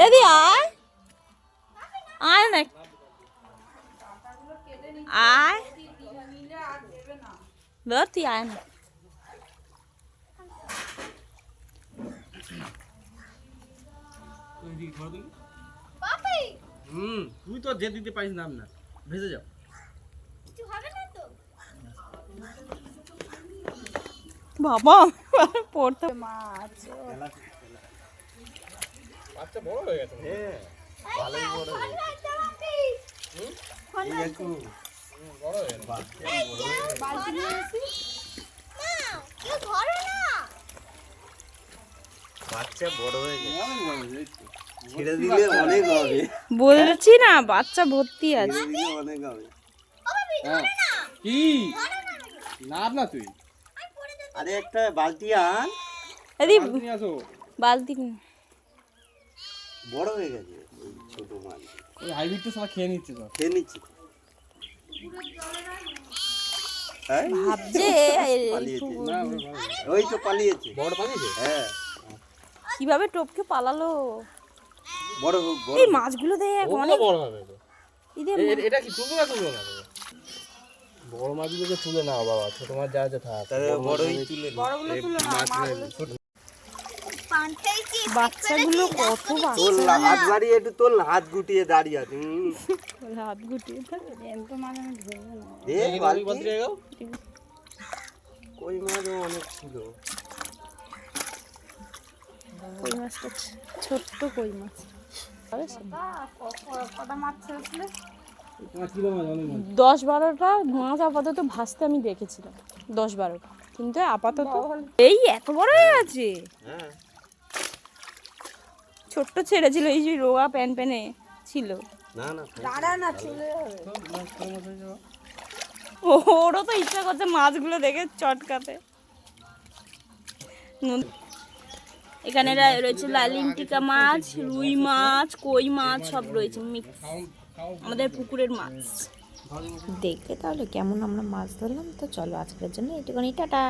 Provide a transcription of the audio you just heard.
এদি আয় আয় না আয় ধর তুই আয় না তুই তো যে দিতে পারিস নাম না ভেসে যাও বাবা পড়তে মাছ বাচ্চা বড় হয়ে গেছে। হ্যাঁ ভালোই বড় হয়ে গেছে। এই একটু বড় হয়ে গেছে। বালতি নিয়ে আসি বাচ্চা বড় হয়ে গেছে। ছেড়ে দিলে অনেক হবে। বলছি না বাচ্চা ভর্তি আছে অনেক হবে। কি নাপ না তুই আরে একটা বালতি আন এদি নিয়ে আসো। বালতি বড় হয়ে গেছে ওই ছোট মাছ ওই হাইব্রিডটা সব খেয়ে নিচ্ছে তো খেয়ে নিচ্ছে ভাবছে ওই তো পালিয়েছে বড় পালিয়েছে হ্যাঁ কিভাবে টপকে পালালো বড় হোক বড় এই মাছগুলো দেখ অনেক বড় হবে এটা কি তুলবো না বড় মাছগুলোকে তুলে নাও বাবা ছোট মাছ যা যা থাক বড়ই তুলে বড়গুলো তুলে মাছ বাচ্চাগুলো কত তোর হাত বাড়িয়ে একটু তোর হাত গুটিয়ে দাঁড়িয়ে আছে হাত গুটিয়ে এত মাছ আমি ধরবো না কই মাছ অনেক ছিল কই মাছটা ছোট্ট কই মাছ কটা মাছ ছেড়েছিলে 10-12টা মাছ আপাতত ভাসতে আমি দেখেছিলাম 10-12টা কিন্তু আপাতত এই এত বড় হয়ে গেছে হ্যাঁ ছোট্ট ছেড়েছিল এই যে রোগা প্যান প্যানে ছিল না না দাঁড়া না চলে ওরও তো ইচ্ছা করছে মাছগুলো দেখে চটকাতে এখানে রয়েছে লালিমটিকা মাছ রুই মাছ কই মাছ সব রয়েছে মিক্স আমাদের পুকুরের মাছ দেখে তাহলে কেমন আমরা মাছ ধরলাম তো চলো আজকের জন্য এইটুকুনি টাটা।